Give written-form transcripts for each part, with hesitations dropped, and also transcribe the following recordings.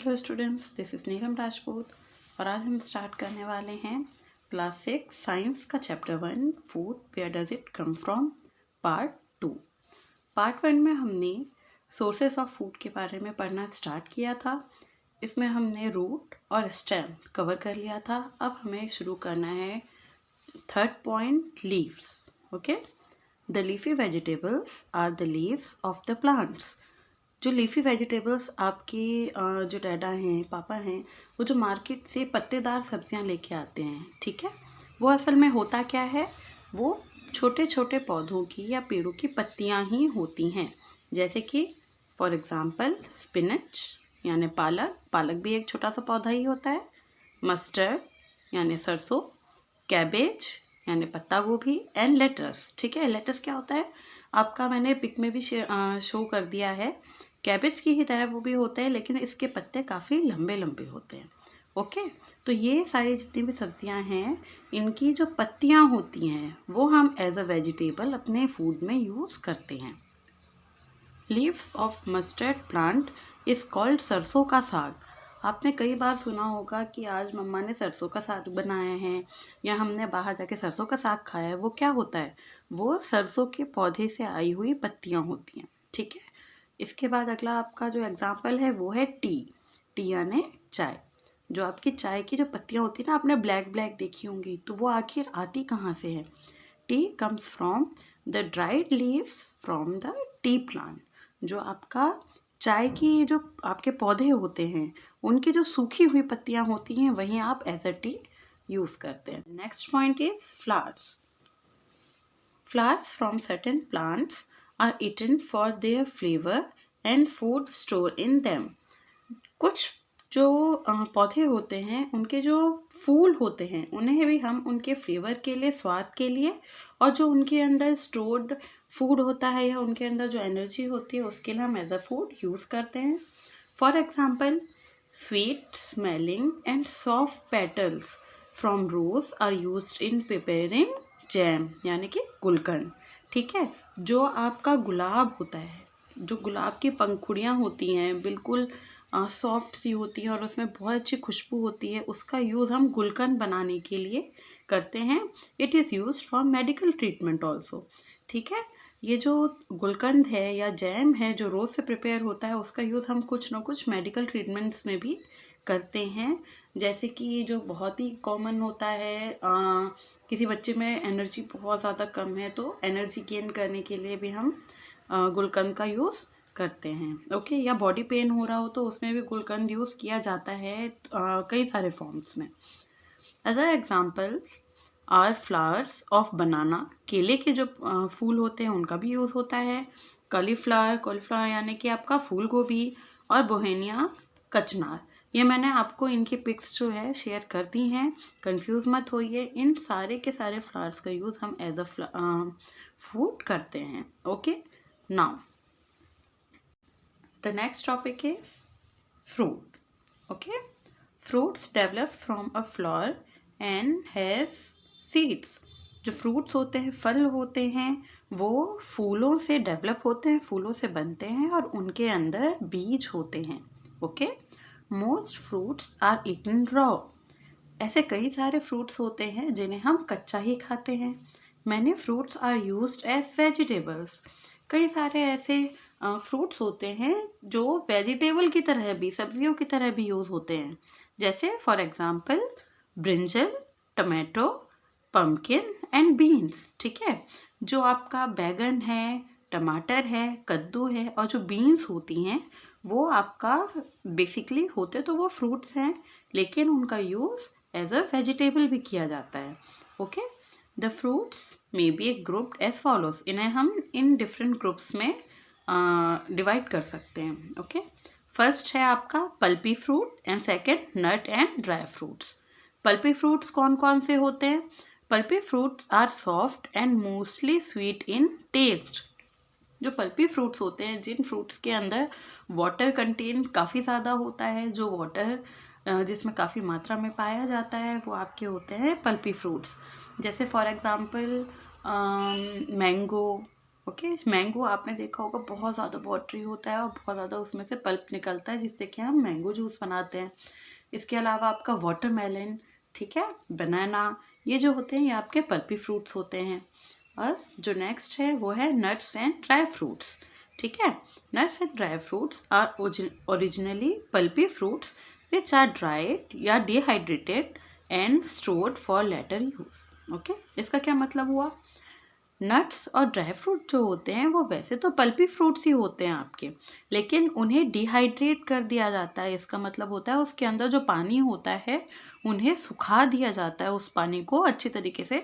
Hello students, this is Neelam Rajput और आज हम स्टार्ट करने वाले हैं क्लास 6 साइंस का chapter 1 food where does it come from part 2। Part 1 में हमने सोर्सेस ऑफ फूड के बारे में पढ़ना स्टार्ट किया था। इसमें हमने रूट और स्टेम कवर कर लिया था। अब हमें शुरू करना है third point, leaves. Okay, the leafy vegetables are the leaves of the plants. जो लीफी वेजिटेबल्स आपके जो डैडा हैं, पापा हैं, वो जो मार्केट से पत्तेदार सब्जियां लेके आते हैं, ठीक है, वो असल में होता क्या है, वो छोटे छोटे पौधों की या पेड़ों की पत्तियां ही होती हैं। जैसे कि फॉर एग्जांपल स्पिनच यानी पालक भी एक छोटा सा पौधा ही होता है। मस्टर्ड यानी सरसों, कैबेज यानी पत्ता गोभी एंड लेटस। ठीक है, लेटस क्या होता है आपका, मैंने पिक में भी शो कर दिया है। कैबेज की ही तरह वो भी होते हैं, लेकिन इसके पत्ते काफ़ी लंबे लंबे होते हैं। ओके, तो ये सारी जितनी भी सब्जियां हैं, इनकी जो पत्तियां होती हैं वो हम एज अ वेजिटेबल अपने फूड में यूज़ करते हैं। Leaves of mustard plant is called सरसों का साग। आपने कई बार सुना होगा कि आज मम्मा ने सरसों का साग बनाया है या हमने बाहर जाके सरसों का साग खाया है। वो क्या होता है, वो सरसों के पौधे से आई हुई पत्तियां होती हैं। ठीक है, इसके बाद अगला आपका जो एग्जाम्पल है वो है टी यानी चाय। जो आपकी चाय की जो पत्तियां होती है ना, आपने ब्लैक ब्लैक देखी होंगी, तो वो आखिर आती कहाँ से है। T comes from the dried leaves from the T plant. जो आपका चाय की जो आपके पौधे होते हैं, उनकी जो सूखी हुई पत्तियां होती हैं, वहीं आप एज अ टी यूज़ करते हैं। Next point is flowers. Flowers from certain plants are eaten for their flavor and food stored in them. कुछ जो पौधे होते हैं, उनके जो फूल होते हैं, उन्हें भी हम उनके फ्लेवर के लिए, स्वाद के लिए, और जो उनके अंदर स्टोर्ड फूड होता है या उनके अंदर जो एनर्जी होती है, उसके लिए हम एज अ फूड यूज़ करते हैं। For example, sweet smelling and soft petals from rose are used in preparing jam यानी कि गुलकंद। ठीक है, जो आपका गुलाब होता है, जो गुलाब की पंखुड़ियाँ होती हैं, बिल्कुल सॉफ्ट सी होती है और उसमें बहुत अच्छी खुशबू होती है, उसका यूज़ हम गुलकंद बनाने के लिए करते हैं। It is used for medical treatment also. ठीक है, ये जो गुलकंद है या जैम है जो रोज़ से प्रिपेयर होता है, उसका यूज़ हम कुछ ना कुछ मेडिकल ट्रीटमेंट्स में भी करते हैं। जैसे कि जो बहुत ही कॉमन होता है, किसी बच्चे में एनर्जी बहुत ज़्यादा कम है, तो एनर्जी गेन करने के लिए भी हम गुलकंद का यूज़ करते हैं। ओके, या बॉडी पेन हो रहा हो तो उसमें भी गुलकंद यूज़ किया जाता है कई सारे फॉर्म्स में। Other examples are flowers of banana. केले के जो फूल होते हैं उनका भी यूज़ होता है। कॉलीफ्लावर यानी कि आपका फूल गोभी, और बोहेनिया कचनार। ये मैंने आपको इनकी पिक्स जो है शेयर कर दी हैं, कंफ्यूज मत होइए। इन सारे के सारे फ्लावर्स का यूज़ हम एज अ फूड करते हैं। Okay, now the next topic is fruit. Okay, fruits develop from a flower and has seeds. जो फ्रूट्स होते हैं, फल होते हैं, वो फूलों से डेवलप होते हैं, फूलों से बनते हैं और उनके अंदर बीज होते हैं। Okay, most fruits are eaten raw. ऐसे कई सारे फ्रूट्स होते हैं जिन्हें हम कच्चा ही खाते हैं। Many fruits are used as vegetables. कई सारे ऐसे फ्रूट्स होते हैं जो वेजिटेबल की तरह भी, सब्जियों की तरह भी यूज़ होते हैं। जैसे for example brinjal, tomato, pumpkin and beans. ठीक है, जो आपका बैगन है, टमाटर है, कद्दू है, और जो बीन्स होती हैं वो आपका बेसिकली होते तो वो फ्रूट्स हैं, लेकिन उनका यूज़ एज अ वेजिटेबल भी किया जाता है। Okay, the fruits may be grouped as follows. इन्हें हम इन डिफरेंट ग्रुप्स में डिवाइड कर सकते हैं। ओके, फर्स्ट है आपका pulpy fruit and second nut and dry fruits. Pulpy fruits कौन कौन से होते हैं? Pulpy fruits are soft and mostly sweet in taste. जो पल्पी फ्रूट्स होते हैं, जिन फ्रूट्स के अंदर वाटर कंटेंट काफ़ी ज़्यादा होता है, जो वाटर जिसमें काफ़ी मात्रा में पाया जाता है, वो आपके होते हैं पल्पी फ्रूट्स। जैसे for example mango, okay, mango आपने देखा होगा बहुत ज़्यादा वाटरी होता है और बहुत ज़्यादा उसमें से पल्प निकलता है, जिससे कि हम मैंगो जूस बनाते हैं। इसके अलावा आपका वाटरमेलन, ठीक है, बनाना, ये जो होते हैं ये आपके पल्पी फ्रूट्स होते हैं। और जो नेक्स्ट है वो है नट्स एंड ड्राई फ्रूट्स, ठीक है। Nuts and dry fruits are originally pulpy fruits which are dried या dehydrated and stored for later use. Okay, इसका क्या मतलब हुआ? नट्स और ड्राई फ्रूट जो होते हैं वो वैसे तो पल्पी फ्रूट्स ही होते हैं आपके, लेकिन उन्हें डिहाइड्रेट कर दिया जाता है। इसका मतलब होता है उसके अंदर जो पानी होता है उन्हें सुखा दिया जाता है, उस पानी को अच्छी तरीके से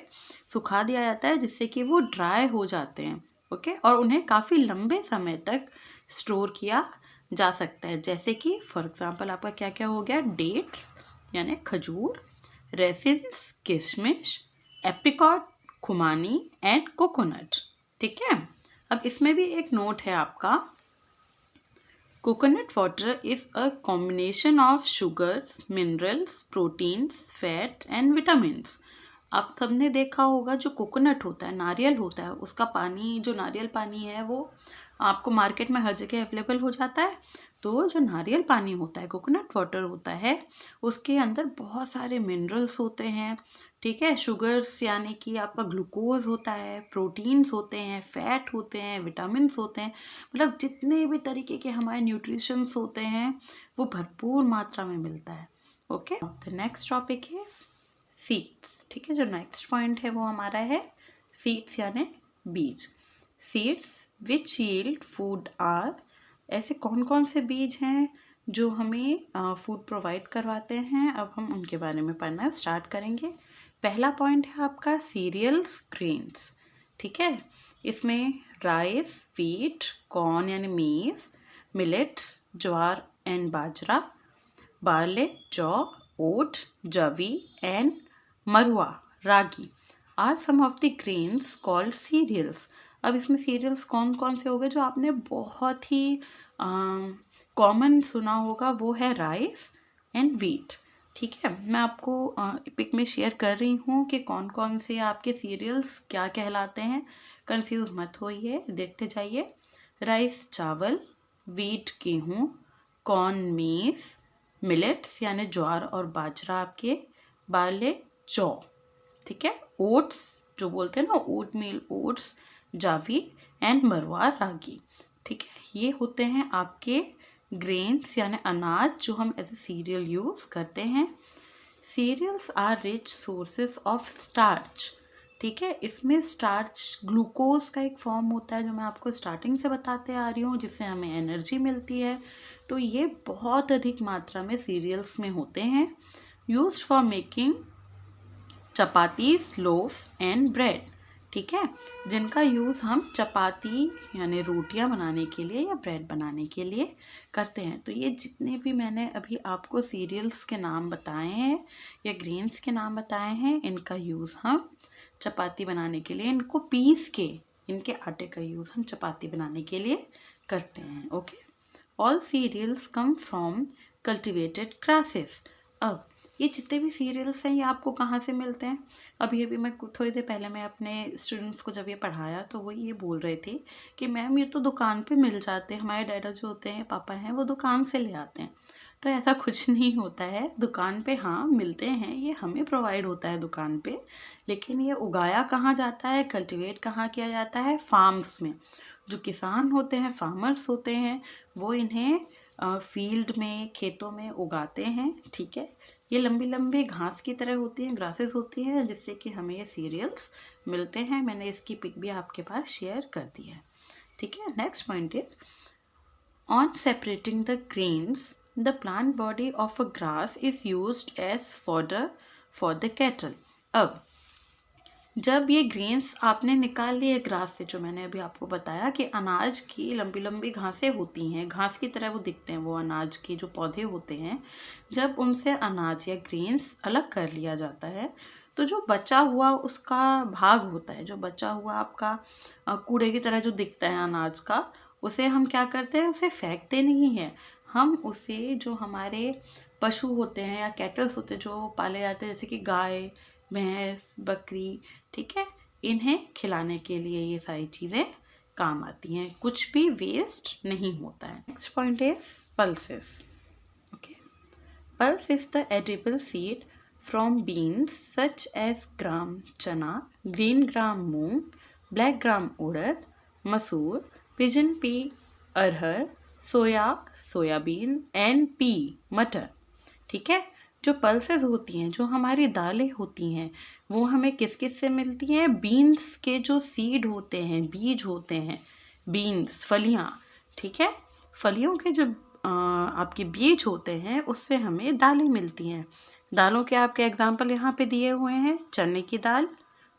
सुखा दिया जाता है जिससे कि वो ड्राई हो जाते हैं। ओके, और उन्हें काफ़ी लंबे समय तक स्टोर किया जा सकता है। जैसे कि फॉर एग्ज़ाम्पल आपका क्या क्या हो गया, डेट्स यानी खजूर, रेसिन्स किशमिश, एप्रिकॉट खुमानी एंड कोकोनट, ठीक है। अब इसमें भी एक नोट है आपका, coconut water is a combination of sugars, minerals, proteins, fat and vitamins. आप सबने देखा होगा जो कोकोनट होता है, नारियल होता है, उसका पानी, जो नारियल पानी है वो आपको मार्केट में हर जगह अवेलेबल हो जाता है। तो जो नारियल पानी होता है, कोकोनट वाटर होता है, उसके अंदर बहुत सारे मिनरल्स होते हैं, ठीक है। शुगर्स यानी कि आपका ग्लूकोज होता है, प्रोटीन्स होते हैं, फैट होते हैं, विटामिन्स होते हैं, मतलब जितने भी तरीके के हमारे न्यूट्रिशंस होते हैं वो भरपूर मात्रा में मिलता है। ओके, द नेक्स्ट टॉपिक है सीड्स, ठीक है। जो नेक्स्ट पॉइंट है वो हमारा है सीड्स यानी बीज। Seeds which yield food are, ऐसे कौन कौन से बीज हैं जो हमें फूड प्रोवाइड करवाते हैं, अब हम उनके बारे में पढ़ना स्टार्ट करेंगे। पहला पॉइंट है आपका सीरियल्स, ग्रेन्स, ठीक है। इसमें राइस, व्हीट, कॉर्न यानी maize, millets, jowar and bajra, barley, jau, oat, javi and marua, ragi are some of the grains called cereals. अब इसमें सीरियल्स कौन कौन से हो गए जो आपने बहुत ही कॉमन सुना होगा, वो है राइस एंड व्हीट, ठीक है। मैं आपको पिक में शेयर कर रही हूँ कि कौन कौन से आपके सीरियल्स क्या कहलाते हैं, कंफ्यूज मत होइए, देखते जाइए। राइस चावल, व्हीट गेहूँ, कॉर्न मेज, मिलेट्स यानी ज्वार और बाजरा आपके, बार्ले जौ, ठीक है। ओट्स जो बोलते हैं ना, ओट मील, ओट्स, जावी एंड मरवा, रागी, ठीक है। ये होते हैं आपके ग्रेन्स यानी अनाज जो हम एज ए सीरियल यूज़ करते हैं। Cereals are rich sources of starch, ठीक है। इसमें स्टार्च ग्लूकोज का एक फॉर्म होता है जो मैं आपको स्टार्टिंग से बताते आ रही हूँ, जिससे हमें एनर्जी मिलती है। तो ये बहुत अधिक मात्रा में सीरियल्स में होते हैं, used for making chapatis, loafs and bread, ठीक है, जिनका यूज़ हम चपाती यानी रोटियां बनाने के लिए या ब्रेड बनाने के लिए करते हैं। तो ये जितने भी मैंने अभी आपको सीरियल्स के नाम बताए हैं या ग्रेन्स के नाम बताए हैं, इनका यूज़ हम चपाती बनाने के लिए, इनको पीस के इनके आटे का यूज़ हम चपाती बनाने के लिए करते हैं। Okay, all cereals come from cultivated grasses. अब ये जितने भी सीरियल्स हैं ये आपको कहाँ से मिलते हैं? अभी मैं थोड़ी देर पहले मैं अपने स्टूडेंट्स को जब ये पढ़ाया तो वो ये बोल रहे थे कि मैम ये तो दुकान पे मिल जाते हैं, हमारे डैडा जो होते हैं, पापा हैं, वो दुकान से ले आते हैं। तो ऐसा कुछ नहीं होता है, दुकान पे हाँ मिलते हैं, ये हमें प्रोवाइड होता है दुकान पे, लेकिन ये उगाया कहाँ जाता है, कल्टिवेट कहाँ किया जाता है? फार्म्स में। जो किसान होते हैं, फार्मर्स होते हैं, वो इन्हें फील्ड में, खेतों में उगाते हैं, ठीक है। ये लंबी लंबी घास की तरह होती हैं, ग्रासेस होती हैं, जिससे कि हमें ये सीरियल्स मिलते हैं। मैंने इसकी पिक भी आपके पास शेयर कर दी है, ठीक है। Next point is on separating the grains, the plant body of a grass is used as fodder for the cattle. अब जब ये ग्रेन्स आपने निकाल लिए ग्रास से, जो मैंने अभी आपको बताया कि अनाज की लंबी लंबी घासें होती हैं, घास की तरह वो दिखते हैं, वो अनाज के जो पौधे होते हैं, जब उनसे अनाज या ग्रेन्स अलग कर लिया जाता है तो जो बचा हुआ उसका भाग होता है, जो बचा हुआ आपका कूड़े की तरह जो दिखता है अनाज का, उसे हम क्या करते हैं, उसे फेंकते नहीं हैं, हम उसे, जो हमारे पशु होते हैं या कैटल्स होते हैं जो पाले जाते हैं, जैसे कि गाय, भैंस, बकरी, ठीक है, इन्हें खिलाने के लिए ये सारी चीज़ें काम आती हैं, कुछ भी वेस्ट नहीं होता है। Next point is pulses. Okay, pulse is the edible seed from beans such as gram chana, green gram moong, black gram urad, masoor, pigeon pea arhar, soybean and pea matar. ठीक है, जो पल्सेस होती हैं, जो हमारी दालें होती हैं, वो हमें किस किस से मिलती हैं? बीन्स के जो सीड होते हैं, बीज होते हैं, बीन्स फलियाँ, ठीक है, फलियों के जो आपके बीज होते हैं उससे हमें दालें मिलती हैं। दालों के आपके एग्जाम्पल यहाँ पे दिए हुए हैं, चने की दाल,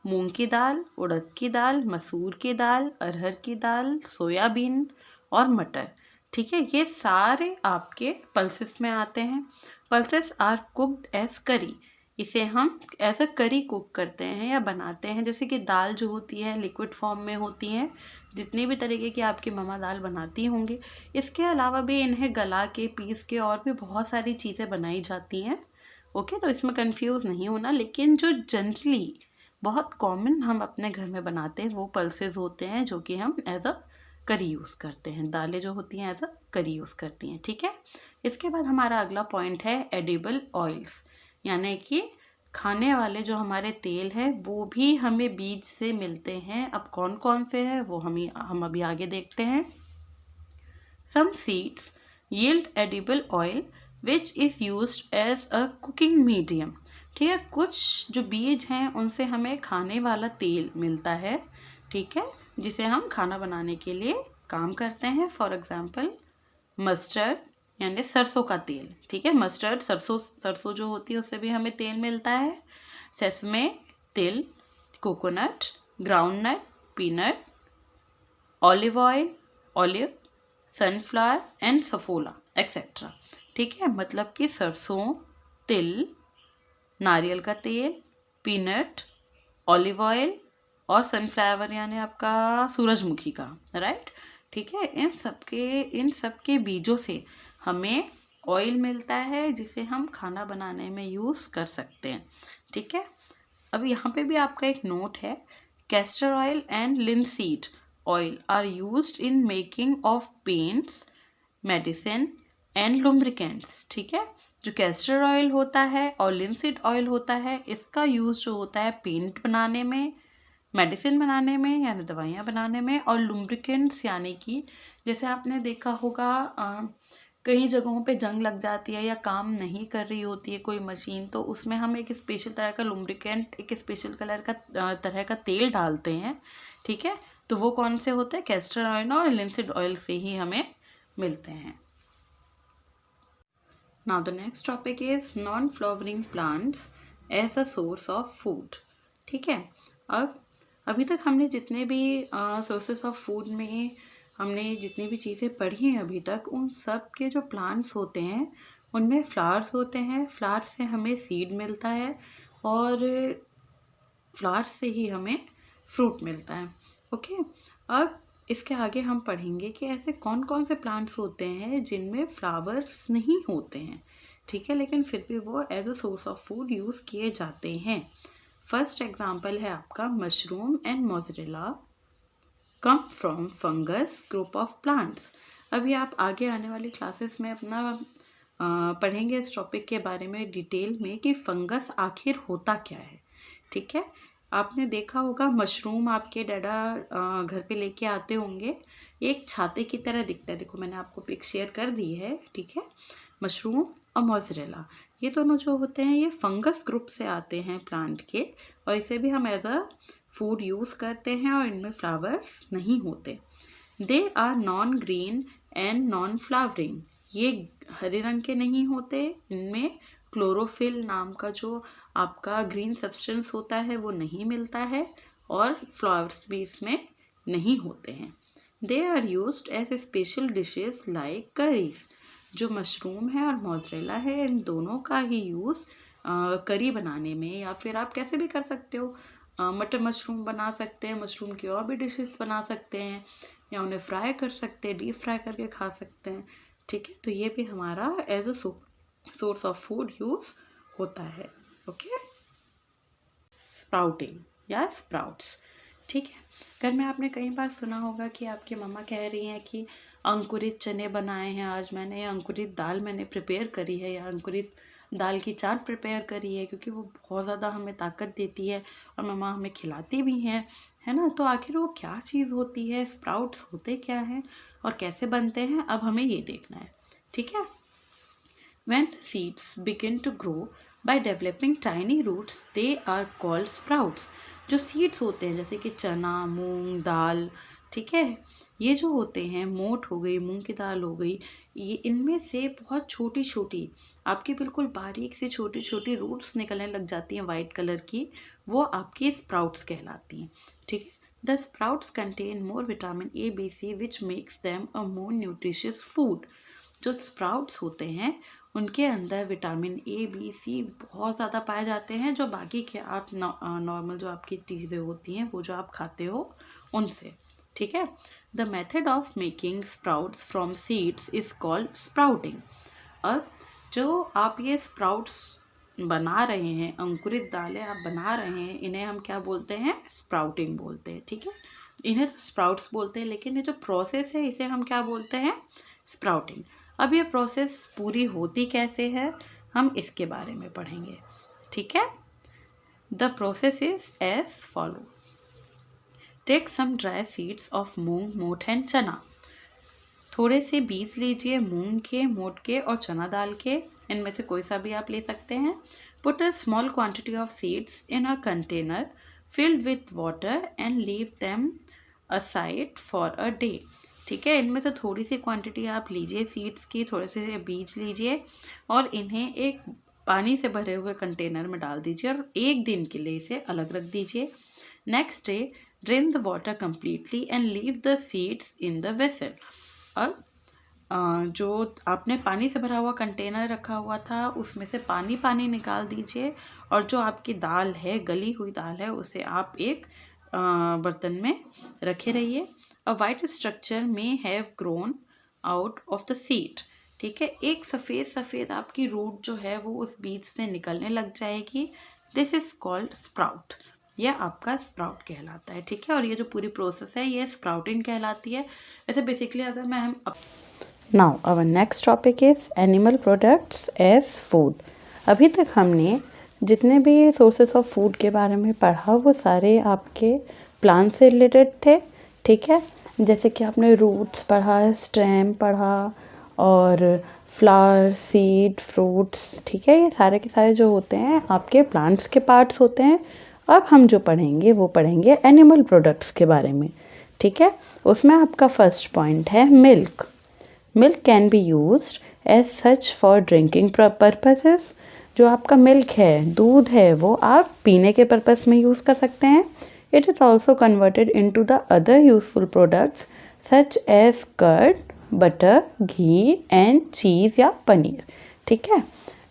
मूंग की दाल, उड़द की दाल, मसूर की दाल, अरहर की दाल, सोयाबीन और मटर। ठीक है, ये सारे आपके पल्सेस में आते हैं। पल्सेस आर कुक्ड एज करी, इसे हम एज अ करी कुक करते हैं या बनाते हैं। जैसे कि दाल जो होती है लिक्विड फॉर्म में होती है, जितनी भी तरीके की आपकी मम्मा दाल बनाती होंगी। इसके अलावा भी इन्हें गला के, पीस के और भी बहुत सारी चीज़ें बनाई जाती हैं। ओके, तो इसमें कंफ्यूज नहीं होना, लेकिन जो जनरली बहुत कॉमन हम अपने घर में बनाते हैं वो पल्सेस होते हैं, जो कि हम एज अ करी यूज़ करते हैं। दालें जो होती हैं एज अ करी यूज़ करती हैं। ठीक है, इसके बाद हमारा अगला पॉइंट है एडिबल ऑयल्स, यानी कि खाने वाले जो हमारे तेल है वो भी हमें बीज से मिलते हैं। अब कौन कौन से हैं वो हम अभी आगे देखते हैं। Some seeds yield edible oil which is used as a cooking medium. ठीक है, कुछ जो बीज हैं उनसे हमें खाने वाला तेल मिलता है। ठीक है, जिसे हम खाना बनाने के लिए काम करते हैं। फॉर एग्जाम्पल मस्टर्ड यानी सरसों का तेल। ठीक है, मस्टर्ड सरसों जो होती है उससे भी हमें तेल मिलता है। सेसमे तिल, coconut, groundnut, peanut, olive oil, sunflower and Saffola etcetera. ठीक है, मतलब कि सरसों, तिल, नारियल का तेल, पीनट, ऑलिव ऑयल और सनफ्लावर यानी आपका सूरजमुखी का, राइट। ठीक है, इन सब के बीजों से हमें ऑयल मिलता है जिसे हम खाना बनाने में यूज़ कर सकते हैं। ठीक है, अब यहाँ पे भी आपका एक नोट है, castor oil and linseed oil are used in making of paints, medicine and lubricants. ठीक है, जो कैस्टर ऑयल होता है और लिनसीड ऑयल होता है, इसका यूज़ जो होता है पेंट बनाने में, मेडिसिन बनाने में यानी दवाइयाँ बनाने में, और लुब्रिकेंट्स यानी कि जैसे आपने देखा होगा कई जगहों पे जंग लग जाती है या काम नहीं कर रही होती है कोई मशीन, तो उसमें हम एक स्पेशल तरह का लुब्रिकेंट, एक स्पेशल कलर का तरह का तेल डालते हैं। ठीक है, तो वो कौन से होते हैं? कैस्टर ऑयल और लिनसीड ऑयल से ही हमें मिलते हैं। Now the next topic is non-flowering plants as a source of food. ठीक है, अब अभी तक हमने जितने भी सोर्सेस ऑफ फूड में हमने जितनी भी चीज़ें पढ़ी हैं अभी तक, उन सब के जो प्लांट्स होते हैं उनमें फ्लावर्स होते हैं। फ्लावर्स से हमें सीड मिलता है और फ्लावर्स से ही हमें फ्रूट मिलता है। ओके, अब इसके आगे हम पढ़ेंगे कि ऐसे कौन कौन से प्लांट्स होते हैं जिनमें फ्लावर्स नहीं होते हैं। ठीक है, लेकिन फिर भी वो as a source of food use किए जाते हैं। फर्स्ट एग्जांपल है आपका mushroom and mozzarella come from fungus group of plants. अभी आप आगे आने वाली क्लासेस में अपना पढ़ेंगे इस टॉपिक के बारे में डिटेल में कि फंगस आखिर होता क्या है। ठीक है, आपने देखा होगा मशरूम आपके डैडा घर पे लेके आते होंगे, एक छाते की तरह दिखता है। देखो मैंने आपको पिक शेयर कर दी है। ठीक है, मशरूम और मोज़रेला ये दोनों जो होते हैं ये फंगस ग्रुप से आते हैं प्लांट के, और इसे भी हम एज अ फूड यूज़ करते हैं और इनमें फ्लावर्स नहीं होते। They are non green and non flowering, ये हरे रंग के नहीं होते, इनमें क्लोरोफिल नाम का जो आपका ग्रीन सब्सटेंस होता है वो नहीं मिलता है और फ्लावर्स भी इसमें नहीं होते हैं। They are used as special dishes like curries. जो मशरूम है और मोज़रेला है इन दोनों का ही यूज़ करी बनाने में, या फिर आप कैसे भी कर सकते हो, मटर मशरूम बना सकते हैं, मशरूम की और भी डिशेस बना सकते हैं, या उन्हें फ्राई कर सकते हैं, डीप फ्राई करके खा सकते हैं। ठीक है, तो ये भी हमारा as a source of food use होता है। ओके, स्प्राउटिंग या स्प्राउट्स। ठीक है, घर में आपने कई बार सुना होगा कि आपकी मम्मा कह रही हैं कि अंकुरित चने बनाए हैं आज मैंने, या अंकुरित दाल मैंने प्रिपेयर करी है, या अंकुरित दाल की चाट प्रिपेयर करी है, क्योंकि वो बहुत ज़्यादा हमें ताकत देती है और मम्मा हमें खिलाती भी हैं, है ना। तो आखिर वो क्या चीज़ होती है, स्प्राउट्स होते क्या हैं और कैसे बनते हैं, अब हमें ये देखना है, ठीक है। When the seeds begin to grow by developing tiny roots, they are called sprouts. जो सीड्स होते हैं जैसे कि चना, मूंग दाल, ठीक है, ये जो होते हैं, मोठ हो गई, मूंग की दाल हो गई, ये इनमें से बहुत छोटी छोटी, आपकी बिल्कुल बारीक सी छोटी छोटी रूट्स निकलने लग जाती हैं वाइट कलर की, वो आपकी स्प्राउट्स कहलाती हैं, ठीक है। The sprouts contain more vitamin A B C which makes them a more nutritious food. जो स्प्राउट्स होते हैं उनके अंदर विटामिन ए बी सी बहुत ज़्यादा पाए जाते हैं, जो बाकी के आप नॉर्मल जो आपकी चीज़ें होती हैं वो जो आप खाते हो उनसे, ठीक है। The method of making sprouts from seeds is called sprouting. अब जो आप ये स्प्राउट्स बना रहे हैं, अंकुरित दालें आप बना रहे हैं, इन्हें हम क्या बोलते हैं, स्प्राउटिंग बोलते हैं, ठीक है। इन्हें तो स्प्राउट्स बोलते हैं, लेकिन ये जो प्रोसेस है इसे हम क्या बोलते हैं, स्प्राउटिंग। अब ये प्रोसेस पूरी होती कैसे है, हम इसके बारे में पढ़ेंगे, ठीक है। The process is as follow. Take some dry seeds of moong, moth and चना। थोड़े से बीज लीजिए मूंग के, मोठ के और चना दाल के, इनमें से कोई सा भी आप ले सकते हैं। Put a small quantity of seeds in a container filled with water and leave them aside for a day. ठीक है, इनमें से थोड़ी सी क्वांटिटी आप लीजिए सीड्स की, थोड़े से बीज लीजिए और इन्हें एक पानी से भरे हुए कंटेनर में डाल दीजिए और एक दिन के लिए इसे अलग रख दीजिए। Next day drain the water completely and leave the seeds in the vessel. और जो आपने पानी से भरा हुआ कंटेनर रखा हुआ था उसमें से पानी निकाल दीजिए और जो आपकी दाल है, गली हुई दाल है, उसे आप एक बर्तन में रखे रहिए। अ वाइट स्ट्रक्चर में have grown out of the seed. ठीक है, एक सफ़ेद आपकी रूट जो है वो उस बीज से निकलने लग जाएगी। This is called sprout. यह आपका स्प्राउट कहलाता है। ठीक है, और ये जो पूरी प्रोसेस है ये स्प्राउटिंग कहलाती है। वैसे बेसिकली अगर मैं हम now our next topic is animal products as food. अभी तक हमने जितने भी सोर्सेस ऑफ फूड के बारे में पढ़ा वो सारे आपके प्लांट से रिलेटेड थे। ठीक है, जैसे कि आपने रूट्स पढ़ा, स्टेम पढ़ा और फ्लावर, सीड, फ्रूट्स। ठीक है, ये सारे के सारे जो होते हैं आपके प्लांट्स के पार्ट्स होते हैं। अब हम जो पढ़ेंगे वो पढ़ेंगे एनिमल प्रोडक्ट्स के बारे में। ठीक है, उसमें आपका फर्स्ट पॉइंट है milk. Milk can be used as such for drinking purposes. जो आपका मिल्क है, दूध है, वो आप पीने के पर्पस में यूज़ कर सकते हैं। It is also converted into the other useful products such as curd, butter, ghee and cheese या पनीर। ठीक है,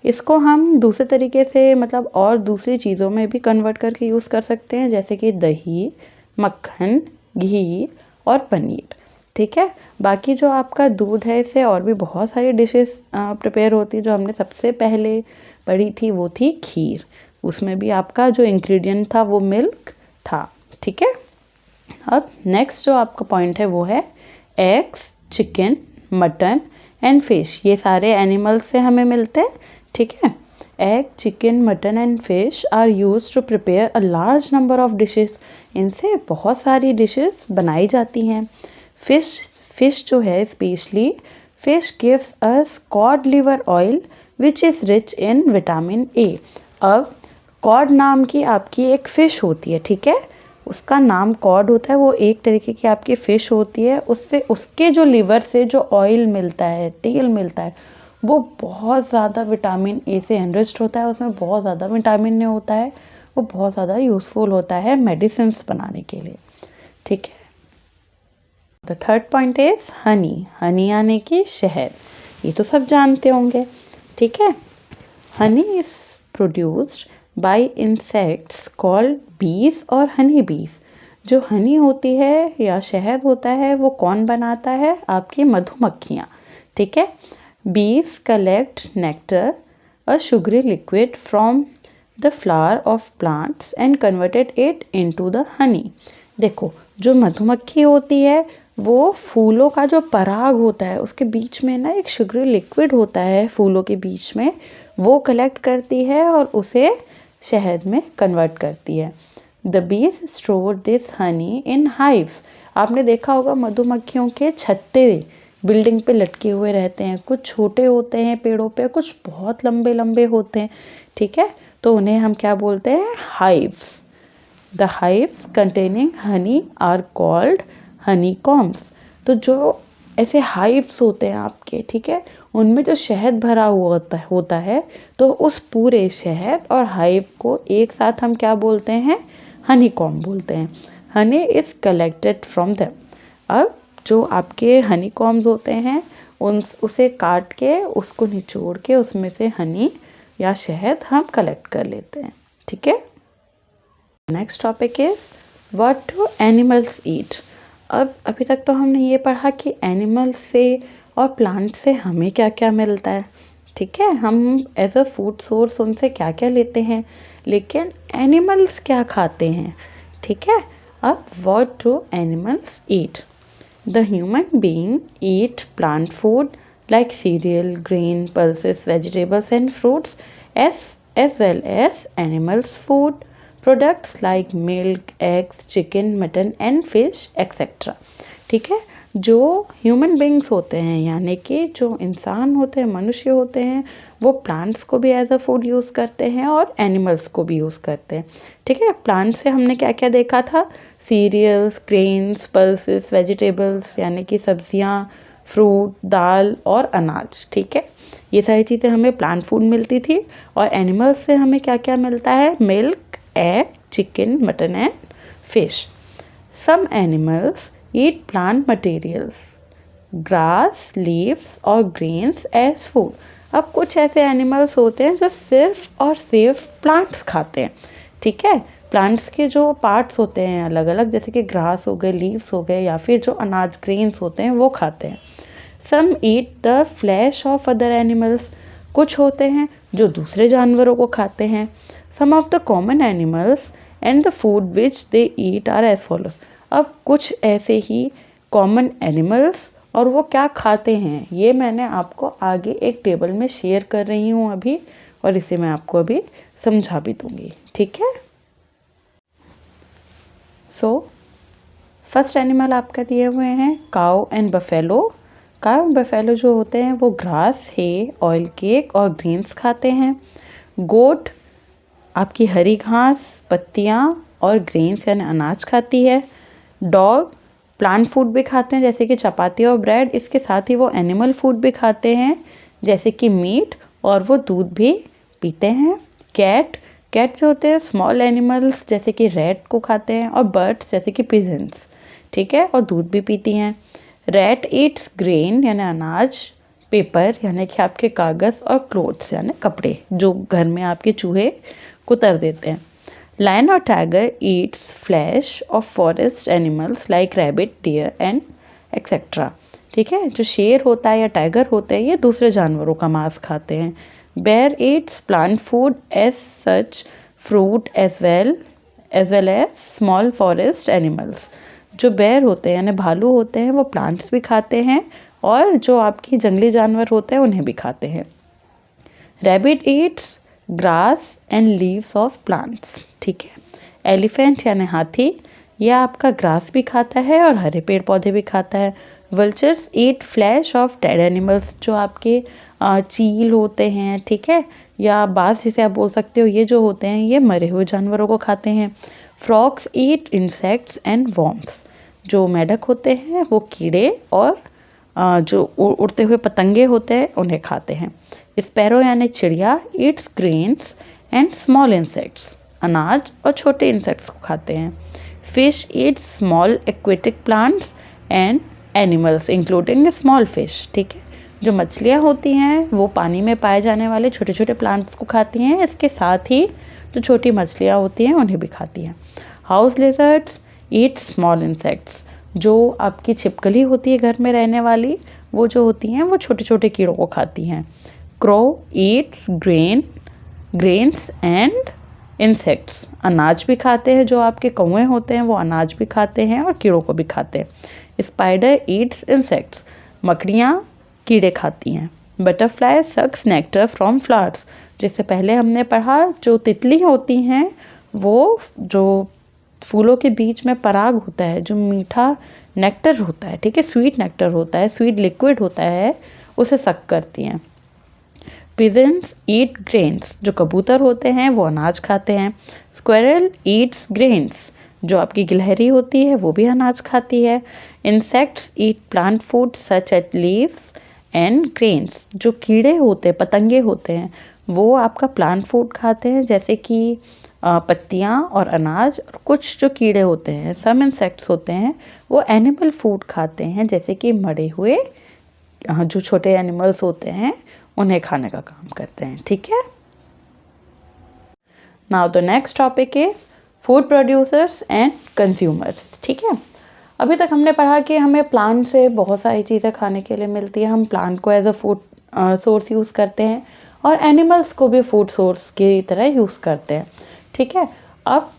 इसको हम दूसरे तरीके से मतलब और दूसरी चीज़ों में भी कन्वर्ट करके यूज़ कर सकते हैं, जैसे कि दही, मक्खन, घी और पनीर। ठीक है, बाकी जो आपका दूध है इससे और भी बहुत सारी डिशेस प्रिपेयर होती है। जो हमने सबसे पहले पढ़ी थी वो थी खीर, उसमें भी आपका जो इंग्रेडिएंट था वो मिल्क था। ठीक है, अब नेक्स्ट जो आपका पॉइंट है वो है eggs, chicken, mutton and fish. ये सारे एनिमल्स से हमें मिलते हैं। ठीक है, egg, chicken, mutton and fish are used to prepare a large number of dishes. इनसे बहुत सारी डिशेस बनाई जाती हैं। फिश जो है specially fish gives us cod liver oil which is rich in vitamin A. अब कॉड नाम की आपकी एक फ़िश होती है। ठीक है, उसका नाम कॉड होता है, वो एक तरीके की आपकी फ़िश होती है। उससे उसके जो लिवर से जो ऑयल मिलता है, तेल मिलता है, वो बहुत ज़्यादा विटामिन ए से एनरिच्ड होता है। उसमें बहुत ज़्यादा विटामिन ए होता है, वो बहुत ज़्यादा यूज़फुल होता है मेडिसिन्स बनाने के लिए। ठीक है, the third point is Honey. Honey यानी कि शहद, ये तो सब जानते होंगे। ठीक है, Honey is produced by insects called बीज और हनी बीज। जो हनी होती है या शहद होता है वो कौन बनाता है, आपकी मधुमक्खियाँ। ठीक है, बीज collect nectar a sugary liquid from the flower of plants and converted it into the honey. देखो, जो मधुमक्खी होती है वो फूलों का जो पराग होता है उसके बीच में ना एक शुगरी लिक्विड होता है फूलों के बीच में, वो कलेक्ट करती है और उसे शहद में कन्वर्ट करती है। The bees store this Honey in hives. आपने देखा होगा मधुमक्खियों के छत्ते बिल्डिंग पे लटके हुए रहते हैं, कुछ छोटे होते हैं पेड़ों पे, कुछ बहुत लंबे लंबे होते हैं, ठीक है, तो उन्हें हम क्या बोलते हैं, hives. The hives containing honey are called honey combs. तो जो ऐसे हाइव्स होते हैं आपके, ठीक है, उनमें जो शहद भरा हुआ होता है तो उस पूरे शहद और हाइव को एक साथ हम क्या बोलते हैं, हनी कॉम्ब बोलते हैं। Honey is collected from them. अब जो आपके हनी कॉम्ब्स होते हैं उसे काट के उसको निचोड़ के उसमें से हनी या शहद हम कलेक्ट कर लेते हैं, ठीक है। Next topic is what do animals eat. अब अभी तक तो हमने ये पढ़ा कि एनिमल्स से और प्लांट से हमें क्या क्या मिलता है, ठीक है, हम एज अ फूड सोर्स उनसे क्या क्या लेते हैं, लेकिन एनिमल्स क्या खाते हैं, ठीक है। अब what do animals eat. The human being eat plant food like serial, grain, pulses, vegetables and fruits as well as animals food products like milk, eggs, chicken, mutton and fish etc. ठीक है, जो human beings होते हैं यानी कि जो इंसान होते हैं, मनुष्य होते हैं, वो प्लांट्स को भी एज अ फूड यूज़ करते हैं और एनिमल्स को भी यूज़ करते हैं, ठीक है। प्लांट से हमने क्या क्या देखा था, सीरियल्स, ग्रेन्स, पल्सेस, वेजिटेबल्स यानी कि सब्जियां, फ्रूट, दाल और अनाज, ठीक है, ये सारी चीज़ें हमें प्लांट फूड मिलती थी। और एनिमल्स से हमें क्या क्या मिलता है, milk, egg, chicken, mutton and fish. Some animals eat plant materials, grass, leaves और ग्रेन्स एज फूड। अब कुछ ऐसे एनिमल्स होते हैं जो सिर्फ और सिर्फ प्लांट्स खाते हैं, ठीक है। प्लांट्स के जो पार्ट्स होते हैं अलग अलग, जैसे कि ग्रास हो गए, लीव्स हो गए, या फिर जो अनाज ग्रेन्स होते हैं वो खाते हैं। Some eat the flesh of other animals. कुछ होते हैं जो दूसरे जानवरों को खाते हैं। Some of the common animals and the food which they eat are as follows. अब कुछ ऐसे ही कॉमन एनिमल्स और वो क्या खाते हैं ये मैंने आपको आगे एक टेबल में शेयर कर रही हूँ अभी, और इसे मैं आपको अभी समझा भी दूंगी, ठीक है। सो फर्स्ट एनिमल आपका दिए हुए हैं cow and buffalo. Cow and buffalo जो होते हैं वो ग्रास, हे, ऑयल केक और ग्रेन्स खाते हैं। गोट आपकी हरी घास, पत्तियाँ और ग्रेन्स यानी अनाज खाती है। डॉग प्लांट फूड भी खाते हैं जैसे कि चपाती और ब्रेड, इसके साथ ही वो एनिमल फूड भी खाते हैं जैसे कि मीट, और वो दूध भी पीते हैं। कैट जो होते हैं स्मॉल एनिमल्स जैसे कि रैट को खाते हैं, और बर्ड्स जैसे कि पिजन्स, ठीक है, और दूध भी पीती हैं। रैट ईट्स ग्रेन यानी अनाज, पेपर यानी कि आपके कागज़, और क्लोथ्स यानी कपड़े जो घर में आपके चूहे कुतर देते हैं। लायन और tiger eats flesh of forest animals like rabbit, deer and etcetera, ठीक है। जो शेर होता है या टाइगर होते हैं ये दूसरे जानवरों का मांस खाते हैं। Bear eats plant food as such fruit as well as small forest animals. जो बेयर होते हैं यानी भालू होते हैं वो प्लांट्स भी खाते हैं, और जो आपकी जंगली जानवर होते हैं उन्हें भी खाते हैं। Rabbit Yeats grass and leaves of plants, ठीक है। एलिफेंट यानी हाथी, यह आपका ग्रास भी खाता है और हरे पेड़ पौधे भी खाता है। Vultures eat flash of dead animals, जो आपके चील होते हैं, ठीक है, या बाज जिसे आप बोल सकते हो, ये जो होते हैं ये मरे हुए जानवरों को खाते हैं। Frogs eat insects and worms, जो मेढक होते हैं वो कीड़े और जो उड़ते हुए पतंगे होते हैं उन्हें खाते हैं। स्पैरो यानी चिड़िया Yeats grains and small insects, अनाज और छोटे इंसेक्ट्स को खाते हैं। Fish Yeats small aquatic plants and animals including small fish, ठीक है। जो मछलियाँ होती हैं वो पानी में पाए जाने वाले छोटे छोटे प्लांट्स को खाती हैं, इसके साथ ही जो छोटी मछलियाँ होती हैं उन्हें भी खाती हैं। House lizards eat small insects, जो आपकी छिपकली होती है घर में रहने वाली, वो जो होती हैं वो छोटे छोटे कीड़ों को खाती हैं। Crow Yeats grains and insects, अनाज भी खाते हैं, जो आपके कौवे होते हैं वो अनाज भी खाते हैं और कीड़ों को भी खाते हैं। स्पाइडर ईट्स इंसेक्ट्स, मकड़ियाँ कीड़े खाती हैं। Butterfly sucks nectar from flowers, जिससे पहले हमने पढ़ा जो तितली होती हैं वो जो फूलों के बीच में पराग होता है, जो मीठा नेक्टर होता है, ठीक है, स्वीट नेक्टर होता है, स्वीट लिक्विड होता है, उसे सक करती हैं। पिजन्स ईट ग्रेन्स, जो कबूतर होते हैं वो अनाज खाते हैं। स्क्वेरल ईट्स ग्रेन्स, जो आपकी गिलहरी होती है वो भी अनाज खाती है। Insects eat plant food such at leaves and grains, जो कीड़े होते हैं, पतंगे होते हैं, वो आपका प्लांट फूड खाते हैं, जैसे कि पत्तियाँ और अनाज। और कुछ जो कीड़े होते हैं, सम इंसेक्ट्स होते हैं, वो एनिमल फूड खाते हैं, जैसे कि मरे हुए जो छोटे एनिमल्स होते हैं उन्हें खाने का काम करते हैं, ठीक है। Now the next topic is food producers and consumers, ठीक है। अभी तक हमने पढ़ा कि हमें प्लांट से बहुत सारी चीज़ें खाने के लिए मिलती है, हम प्लांट को as a food source use करते हैं और एनिमल्स को भी फूड सोर्स की तरह यूज़ करते हैं, ठीक है। अब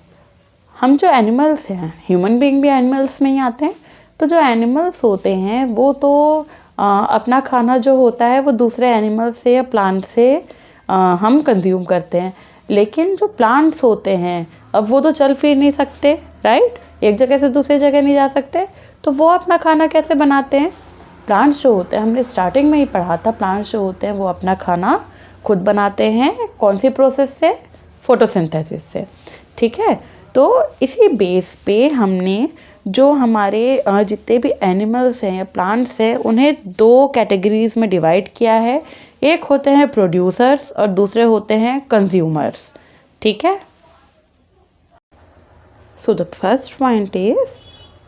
हम जो एनिमल्स हैं, ह्यूमन बीइंग भी एनिमल्स में ही आते हैं, तो जो एनिमल्स होते हैं वो तो अपना खाना जो होता है वो दूसरे एनिमल्स से या प्लांट से हम कंज्यूम करते हैं। लेकिन जो प्लांट्स होते हैं, अब वो तो चल फिर नहीं सकते, राइट, एक जगह से दूसरी जगह नहीं जा सकते, तो वो अपना खाना कैसे बनाते हैं? प्लांट्स जो होते हैं, हमने स्टार्टिंग में ही पढ़ा था, प्लांट्स जो होते हैं वो अपना खाना खुद बनाते हैं। कौन सी प्रोसेस से? फोटोसिंथेसिस से, ठीक है। तो इसी बेस पे हमने जो हमारे जितने भी एनिमल्स हैं या प्लांट्स हैं उन्हें दो कैटेगरीज में डिवाइड किया है। एक होते हैं प्रोड्यूसर्स और दूसरे होते हैं कंज्यूमर्स, ठीक है। So the first point is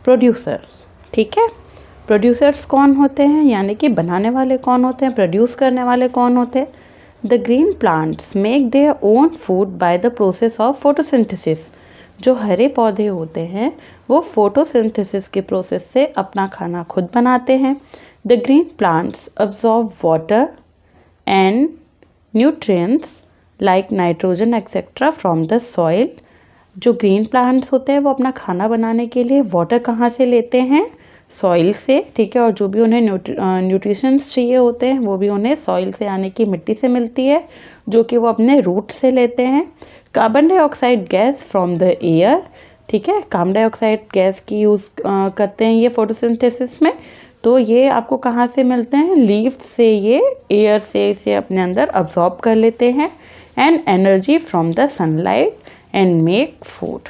producers, ठीक है। प्रोड्यूसर्स कौन होते हैं, यानी कि बनाने वाले कौन होते हैं, प्रोड्यूस करने वाले कौन होते हैं? The green plants make their own food by the process of photosynthesis, जो हरे पौधे होते हैं वो फोटोसिंथेसिस के प्रोसेस से अपना खाना खुद बनाते हैं। The green plants absorb water and nutrients like nitrogen etcetera from the soil. जो ग्रीन प्लांट्स होते हैं वो अपना खाना बनाने के लिए वाटर कहाँ से लेते हैं? सॉइल से, ठीक है। और जो भी उन्हें न्यूट्रिशंस चाहिए होते हैं वो भी उन्हें सॉइल से, यानी कि मिट्टी से मिलती है, जो कि वो अपने रूट से लेते हैं। Carbon dioxide gas from the air, ठीक है, कार्बन डाइऑक्साइड गैस की यूज़ करते हैं ये फोटोसिंथेसिस में। तो ये आपको कहाँ से मिलते हैं? लीफ से, ये एयर से इसे अपने अंदर अब्जॉर्ब कर लेते हैं। And energy from the sunlight and make food,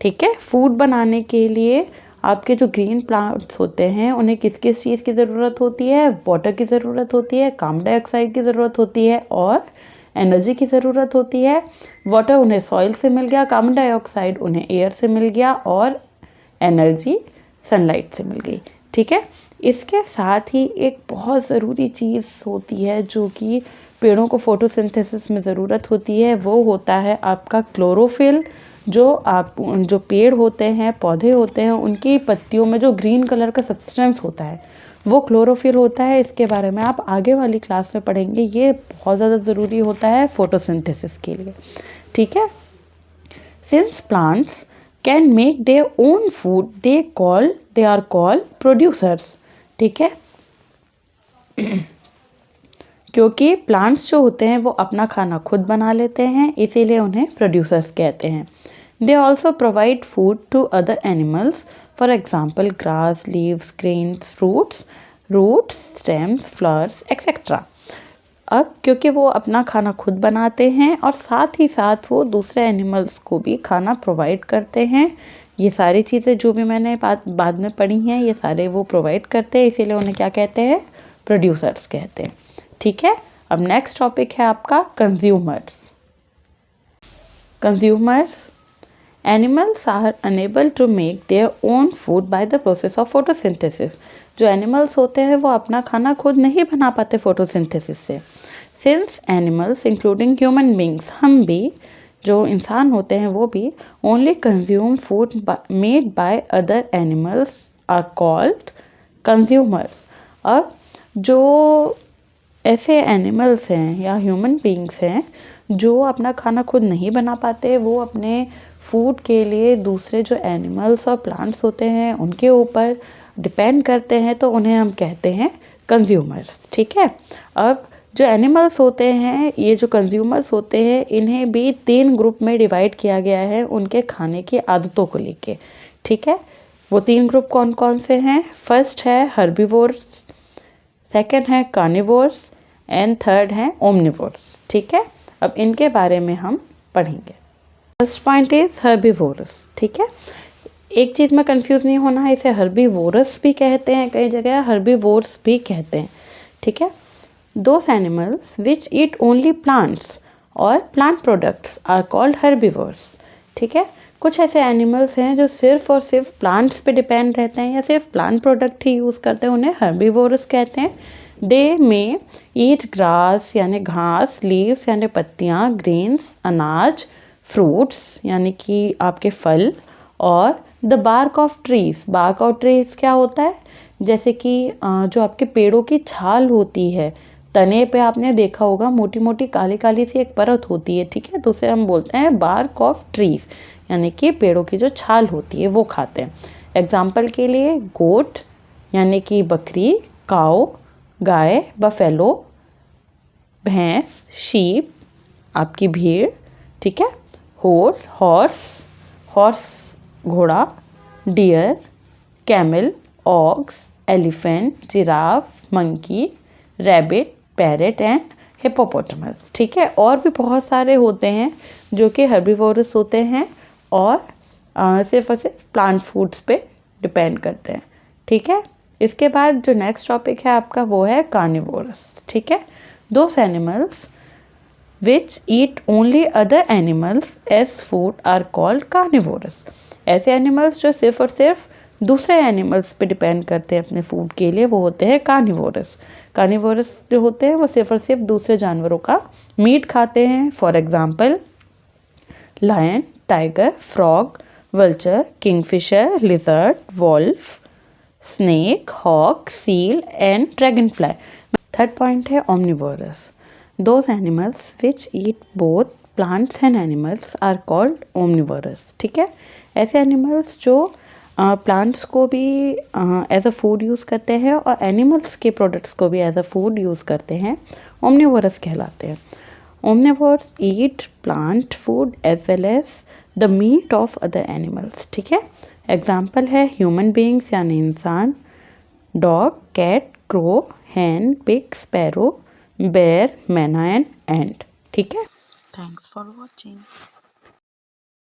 ठीक है। फूड बनाने के लिए आपके जो ग्रीन प्लांट्स होते हैं उन्हें किस किस चीज़ की ज़रूरत होती है? वाटर की ज़रूरत होती है, कार्बन डाइऑक्साइड की ज़रूरत होती है और एनर्जी की ज़रूरत होती है। वाटर उन्हें सॉइल से मिल गया, कार्बन डाइऑक्साइड उन्हें एयर से मिल गया और एनर्जी सनलाइट से मिल गई, ठीक है। इसके साथ ही एक बहुत ज़रूरी चीज़ होती है जो कि पेड़ों को फोटोसिंथेसिस में ज़रूरत होती है, वो होता है आपका क्लोरोफिल। जो पेड़ होते हैं, पौधे होते हैं, उनकी पत्तियों में जो ग्रीन कलर का सब्सटेंस होता है वो क्लोरोफिल होता है। इसके बारे में आप आगे वाली क्लास में पढ़ेंगे, ये बहुत ज़्यादा ज़रूरी होता है फोटोसिंथेसिस के लिए, ठीक है। Since plants can make their own food they are called producers, ठीक है। क्योंकि प्लांट्स जो होते हैं वो अपना खाना खुद बना लेते हैं, इसीलिए उन्हें प्रोड्यूसर्स कहते हैं। They also provide food to other animals, for example grass, leaves, grains, fruits, roots, stems, flowers etcetera. अब क्योंकि वो अपना खाना खुद बनाते हैं और साथ ही साथ वो दूसरे एनिमल्स को भी खाना प्रोवाइड करते हैं, ये सारी चीज़ें जो भी मैंने बाद में पढ़ी हैं ये सारे वो प्रोवाइड करते हैं, इसीलिए उन्हें क्या कहते हैं? प्रोड्यूसर्स कहते हैं, ठीक है। अब नेक्स्ट टॉपिक है आपका consumers. Consumers, animals are unable to make their own food by the process of photosynthesis. जो एनिमल्स होते हैं वो अपना खाना खुद नहीं बना पाते फोटोसिंथेसिस से। Since animals including human beings, हम भी, जो इंसान होते हैं वो भी, only consume food made by other animals are called consumers. अब जो ऐसे एनिमल्स हैं या ह्यूमन बींग्स हैं जो अपना खाना खुद नहीं बना पाते वो अपने फूड के लिए दूसरे जो एनिमल्स और प्लांट्स होते हैं उनके ऊपर डिपेंड करते हैं, तो उन्हें हम कहते हैं कंज्यूमर्स। ठीक है, अब जो एनिमल्स होते हैं, ये जो कंज्यूमर्स होते हैं, इन्हें भी 3 ग्रुप में डिवाइड किया गया है उनके खाने की आदतों को लेके। ठीक है, वो 3 ग्रुप कौन कौन से हैं? फर्स्ट है हर्बीवोर्स, सेकंड है कार्निवोर्स एंड थर्ड है ओमनिवोर्स। ठीक है, अब इनके बारे में हम पढ़ेंगे। First point is herbivorous. ठीक है, एक चीज़ में कंफ्यूज नहीं होना है, इसे हर्बीवोरस भी कहते हैं, कई जगह हर्बीवोर्स भी कहते हैं। ठीक है, those animals which eat only plants और plant products are called herbivores. ठीक है, कुछ ऐसे एनिमल्स हैं जो सिर्फ और सिर्फ प्लांट्स पे डिपेंड रहते हैं या सिर्फ प्लांट प्रोडक्ट ही यूज़ करते हैं, उन्हें हर्बीवोरस कहते हैं। दे में ईट ग्रास यानी घास, लीव्स यानी पत्तियाँ, ग्रेन्स अनाज, फ्रूट्स यानी कि आपके फल, और the bark of trees. Bark of trees क्या होता है? जैसे कि जो आपके पेड़ों की छाल होती है, तने पे आपने देखा होगा मोटी मोटी काली काली सी एक परत होती है। ठीक है, तो उसे हम बोलते हैं बार्क ऑफ ट्रीज, यानी कि पेड़ों की जो छाल होती है वो खाते हैं। एग्जाम्पल के लिए गोट यानी कि बकरी, काऊ गाय, बफेलो भैंस, शीप आपकी भीड़। ठीक है, हॉर्स हॉर्स घोड़ा, deer, camel, ox, elephant, giraffe, monkey, rabbit, parrot and hippopotamus. ठीक है, और भी बहुत सारे होते हैं जो कि हर्बीवोरस होते हैं और सिर्फ और सिर्फ प्लांट फूड्स पे डिपेंड करते हैं। ठीक है, इसके बाद जो नेक्स्ट टॉपिक है आपका वो है कार्निवोरस। ठीक है, those animals which eat only other animals as food are called carnivorous. ऐसे एनिमल्स जो सिर्फ और सिर्फ दूसरे एनिमल्स पे डिपेंड करते हैं अपने फूड के लिए, वो होते हैं कार्निवोरस। कार्निवोरस जो होते हैं वो सिर्फ और सिर्फ दूसरे जानवरों का मीट खाते हैं। For example lion, tiger, frog, vulture, kingfisher, lizard, wolf, snake, hawk, seal and dragonfly. Third point है omnivorous. Those animals which eat both plants and animals are called omnivorous. ठीक है, ऐसे एनिमल्स जो plants को भी as a food use करते हैं और एनिमल्स के प्रोडक्ट्स को भी एज अ फूड यूज़ करते हैं, ओमनिवोरस कहलाते हैं। Omnivores eat plant food as well as the meat of other animals. ठीक है, एग्जाम्पल है ह्यूमन बींग्स यानी इंसान, dog, cat, crow, hen, pig, sparrow, bear, myna and ant. ठीक है, थैंक्स फॉर वॉचिंग।